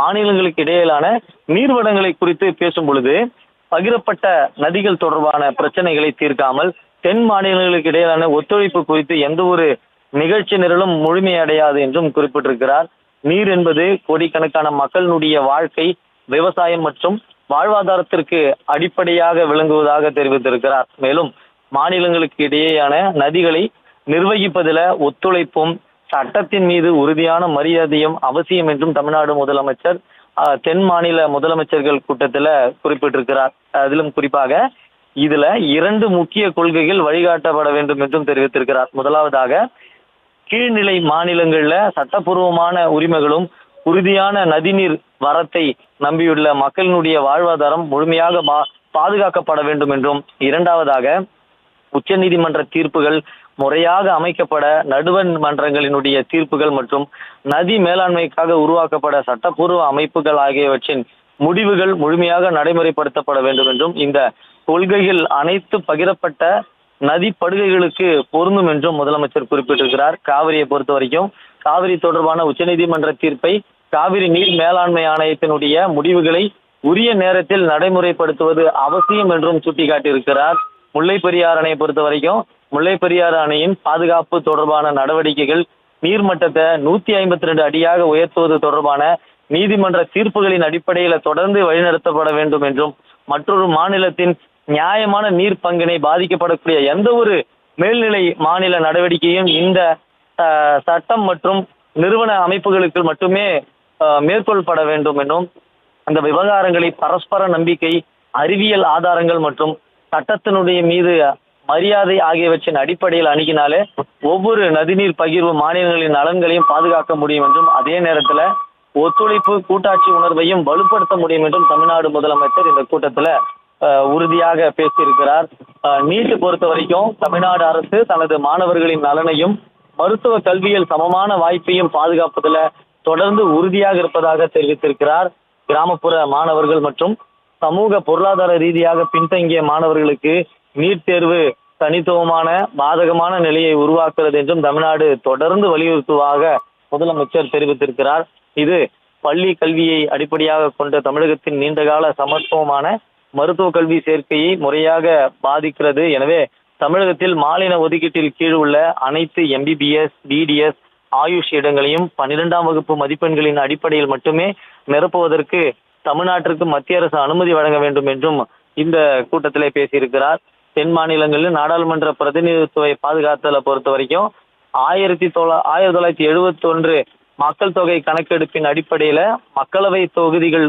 மாநிலங்களுக்கு இடையிலான நீர்வளங்களை குறித்து பேசும் பொழுது பகிரப்பட்ட நதிகள் தொடர்பான பிரச்சனைகளை தீர்க்காமல் தென் மாநிலங்களுக்கு இடையிலான ஒத்துழைப்பு குறித்து எந்த ஒரு நிகழ்ச்சி நிரலும் முழுமையடையாது என்றும் குறிப்பிட்டிருக்கிறார். நீர் என்பது கோடிக்கணக்கான மக்களினுடைய வாழ்க்கை, விவசாயம் மற்றும் வாழ்வாதாரத்திற்கு அடிப்படையாக விளங்குவதாக தெரிவித்திருக்கிறார். மேலும் மாநிலங்களுக்கு இடையேயான நதிகளை நிர்வகிப்பதில் ஒத்துழைப்பும் சட்டத்தின் மீது உறுதியான மரியாதையும் அவசியம் என்றும் தமிழ்நாடு முதலமைச்சர் தென் மாநில முதலமைச்சர்கள் கூட்டத்தில் குறிப்பிட்டிருக்கிறார். அதிலும் குறிப்பாக இதுல 2 முக்கிய கொள்கைகள் வழிகாட்டப்பட வேண்டும் என்றும் தெரிவித்திருக்கிறார். முதலாவதாக, கீழ்நிலை மாநிலங்கள்ல சட்டப்பூர்வமான உரிமைகளும் உறுதியான நதிநீர் வரத்தை நம்பியுள்ள மக்களினுடைய வாழ்வாதாரம் முழுமையாக பாதுகாக்கப்பட வேண்டும் என்றும், இரண்டாவதாக உச்ச நீதிமன்ற தீர்ப்புகள் முறையாக அமைக்கப்பட, நடுவர் மன்றங்களினுடைய தீர்ப்புகள் மற்றும் நதி மேலாண்மைக்காக உருவாக்கப்பட சட்டப்பூர்வ அமைப்புகள் ஆகியவற்றின் முடிவுகள் முழுமையாக நடைமுறைப்படுத்தப்பட வேண்டும் என்றும், இந்த கொள்கைகள் அனைத்து பகிரப்பட்ட நதி படுகைகளுக்கு பொருந்தும் என்றும் முதலமைச்சர் குறிப்பிட்டிருக்கிறார். காவிரியை பொறுத்த வரைக்கும் காவிரி தொடர்பான உச்சநீதிமன்ற தீர்ப்பை காவிரி நீர் மேலாண்மை ஆணையத்தினுடைய முடிவுகளை உரிய நேரத்தில் நடைமுறைப்படுத்துவது அவசியம் என்றும் சுட்டிக்காட்டியிருக்கிறார். முல்லை பெரியாறு அணையை பொறுத்த வரைக்கும் முல்லை பெரியாறு அணையின் பாதுகாப்பு தொடர்பான நடவடிக்கைகள் நீர்மட்டத்தை 152 அடியாக உயர்த்துவது தொடர்பான நீதிமன்ற தீர்ப்புகளின் அடிப்படையில் தொடர்ந்து வழிநடத்தப்பட வேண்டும் என்றும், மற்றொரு மாநிலத்தின் நியாயமான நீர் பங்கினை பாதிக்கப்படக்கூடிய எந்த ஒரு மேல்நிலை மாநில நடவடிக்கையும் இந்த சட்டம் மற்றும் நிறுவன அமைப்புகளுக்கு மட்டுமே மேற்கொள்ளப்பட வேண்டும் என்றும், அந்த விவகாரங்களை பரஸ்பர நம்பிக்கை, அறிவியல் ஆதாரங்கள் மற்றும் சட்டத்தினுடைய மீது மரியாதை ஆகியவற்றின் அடிப்படையில் அணுகினாலே ஒவ்வொரு நதிநீர் பகிர்வு மாநிலங்களின் நலன்களையும் பாதுகாக்க முடியும் என்றும், அதே நேரத்தில் ஒத்துழைப்பு கூட்டாட்சி உணர்வையும் வலுப்படுத்த முடியும் என்றும் தமிழ்நாடு முதலமைச்சர் இந்த கூட்டத்தில் உறுதியாக பேசியிருக்கிறார். நீட்டு பொறுத்த வரைக்கும் தமிழ்நாடு அரசு தனது மாணவர்களின் நலனையும் மருத்துவ கல்வியில் சமமான வாய்ப்பையும் பாதுகாப்பதில் தொடர்ந்து உறுதியாக இருப்பதாக தெரிவித்திருக்கிறார். கிராமப்புற மாணவர்கள் மற்றும் சமூக பொருளாதார ரீதியாக பின்தங்கிய மாணவர்களுக்கு நீட் தேர்வு தனித்துவமான பாதகமான நிலையை உருவாக்குகிறது என்றும் தமிழ்நாடு தொடர்ந்து வலியுறுத்துவதாக முதலமைச்சர் தெரிவித்திருக்கிறார். இது பள்ளி கல்வியை அடிப்படையாக கொண்ட தமிழகத்தின் நீண்டகால சமத்துவமான மருத்துவ கல்வி சேர்க்கையை முறையாக பாதிக்கிறது. எனவே தமிழகத்தில் மாநில ஒதுக்கீட்டில் கீழ் உள்ள அனைத்து MBBS, BDS, ஆயுஷ் இடங்களையும் 12ஆம் வகுப்பு மதிப்பெண்களின் அடிப்படையில் மட்டுமே நிரப்புவதற்கு தமிழ்நாட்டிற்கு மத்திய அரசு அனுமதி வழங்க வேண்டும் என்றும் இந்த கூட்டத்திலே பேசியிருக்கிறார். தென் மாநிலங்களில் நாடாளுமன்ற பிரதிநிதித்துவ பாதுகாத்தலை பொறுத்த வரைக்கும் 1971 மக்கள் தொகை கணக்கெடுப்பின் அடிப்படையில மக்களவை தொகுதிகள்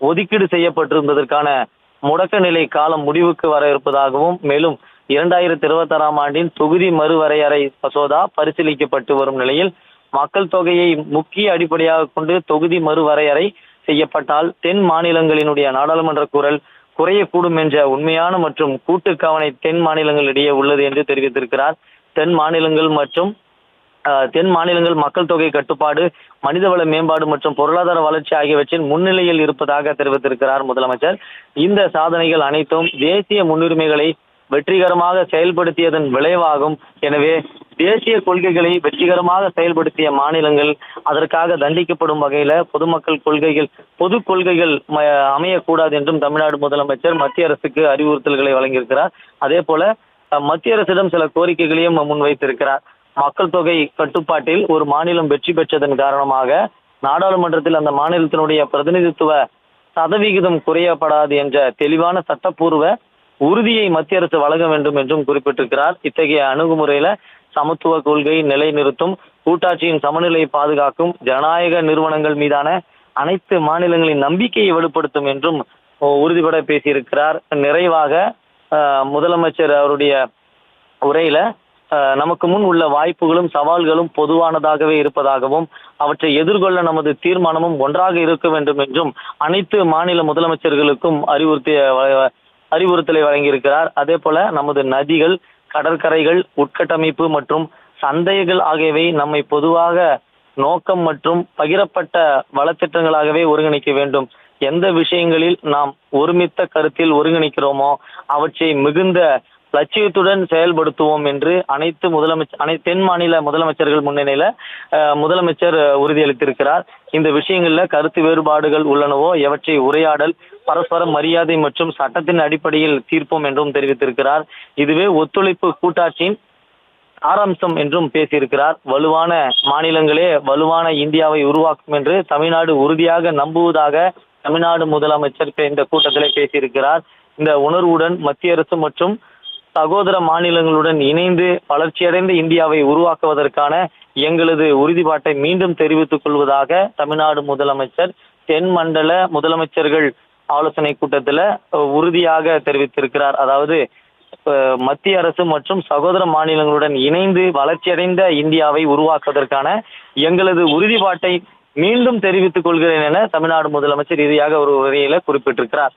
ஒதுக்கீடு செய்யப்பட்டிருந்ததற்கான முடக்க நிலை காலம் முடிவுக்கு வர இருப்பதாகவும், மேலும் 2026ஆம் ஆண்டின் தொகுதி மறுவரையறை மசோதா பரிசீலிக்கப்பட்டு வரும் நிலையில் மக்கள் தொகையை முக்கிய அடிப்படையாக கொண்டு தொகுதி மறுவரையறை செய்யப்பட்டால் தென் மாநிலங்களினுடைய நாடாளுமன்ற குரல் குறையக்கூடும் என்ற உண்மையான மற்றும் கூட்டு கவனை தென் மாநிலங்களிடையே உள்ளது என்று தெரிவித்திருக்கிறார். தென் மாநிலங்கள் மக்கள் தொகை கட்டுப்பாடு, மனிதவள மேம்பாடு மற்றும் பொருளாதார வளர்ச்சி ஆகியவற்றின் முன்னிலையில் இருப்பதாக தெரிவித்திருக்கிறார் முதலமைச்சர். இந்த சாதனைகள் அனைத்தும் தேசிய முன்னுரிமைகளை வெற்றிகரமாக செயல்படுத்தியதன் விளைவாகும். எனவே தேசிய கொள்கைகளை வெற்றிகரமாக செயல்படுத்திய மாநிலங்கள் அதற்காக தண்டிக்கப்படும் வகையில பொது கொள்கைகள் அமையக்கூடாது என்றும் தமிழ்நாடு முதலமைச்சர் மத்திய அரசுக்கு அறிவுறுத்தல்களை வழங்கியிருக்கிறார். அதே போல மத்திய அரசிடம் சில கோரிக்கைகளையும் முன்வைத்திருக்கிறார். மக்கள் தொகை கட்டுப்பாட்டில் ஒரு மாநிலம் வெற்றி பெற்றதன் காரணமாக நாடாளுமன்றத்தில் அந்த மாநிலத்தினுடைய பிரதிநிதித்துவ சதவிகிதம் குறையப்படாது என்ற தெளிவான சட்டப்பூர்வ உறுதியை மத்திய அரசு வழங்க வேண்டும் என்றும் குறிப்பிட்டிருக்கிறார். இத்தகைய அணுகுமுறையில சமத்துவ கொள்கை நிலைநிறுத்தும், கூட்டாட்சியின் சமநிலையை பாதுகாக்கும், ஜனநாயக நிறுவனங்கள் மீதான அனைத்து மாநிலங்களின் நம்பிக்கையை வலுப்படுத்தும் என்றும் உறுதிபட பேசியிருக்கிறார். நிறைவாக முதலமைச்சர் அவருடைய உரையில நமக்கு முன் உள்ள வாய்ப்புகளும் சவால்களும் பொதுவானதாகவே இருப்பதாகவும், அவற்றை எதிர்கொள்ள நமது தீர்மானமும் ஒன்றாக இருக்க வேண்டும் என்றும் அனைத்து மாநில முதலமைச்சர்களுக்கும் அறிவுறுத்தலை வழங்கியிருக்கிறார். அதே போல நமது நதிகள், கடற்கரைகள், உட்கட்டமைப்பு மற்றும் சந்தைகள் ஆகியவை நம்மை பொதுவாக நோக்கம் மற்றும் பகிரப்பட்ட வளத்திட்டங்களாகவே ஒருங்கிணைக்க வேண்டும். எந்த விஷயங்களில் நாம் ஒருமித்த கருத்தில் ஒருங்கிணைக்கிறோமோ அவற்றை மிகுந்த லட்சியத்துடன் செயல்படுத்துவோம் என்று அனைத்து தென் மாநில முதலமைச்சர்கள் முன்னிலையில முதலமைச்சர் உறுதியளித்திருக்கிறார். இந்த விஷயங்கள்ல கருத்து வேறுபாடுகள் உள்ளனவோ எவற்றை உரையாடல், பரஸ்பர மரியாதை மற்றும் சட்டத்தின் அடிப்படையில் தீர்ப்போம் என்றும் தெரிவித்திருக்கிறார். இதுவே ஒத்துழைப்பு கூட்டாட்சியின் சாராம்சம் என்றும் பேசியிருக்கிறார். வலுவான மாநிலங்களே வலுவான இந்தியாவை உருவாக்கும் என்று தமிழ்நாடு உறுதியாக நம்புவதாக தமிழ்நாடு முதலமைச்சர் இந்த கூட்டத்திலே பேசியிருக்கிறார். இந்த உணர்வுடன் மத்திய அரசு மற்றும் சகோதர மாநிலங்களுடன் இணைந்து வளர்ச்சியடைந்த இந்தியாவை உருவாக்குவதற்கான எங்களது உறுதிப்பாட்டை மீண்டும் தெரிவித்துக் கொள்வதாக தமிழ்நாடு முதலமைச்சர் தென் மண்டல முதலமைச்சர்கள் ஆலோசனை கூட்டத்தில் உறுதியாக தெரிவித்திருக்கிறார். அதாவது மத்திய அரசு மற்றும் சகோதர மாநிலங்களுடன் இணைந்து வளர்ச்சியடைந்த இந்தியாவை உருவாக்குவதற்கான எங்களது உறுதிப்பாட்டை மீண்டும் தெரிவித்துக் கொள்கிறேன் என தமிழ்நாடு முதலமைச்சர் இறுதியாக ஒரு உரையில குறிப்பிட்டிருக்கிறார்.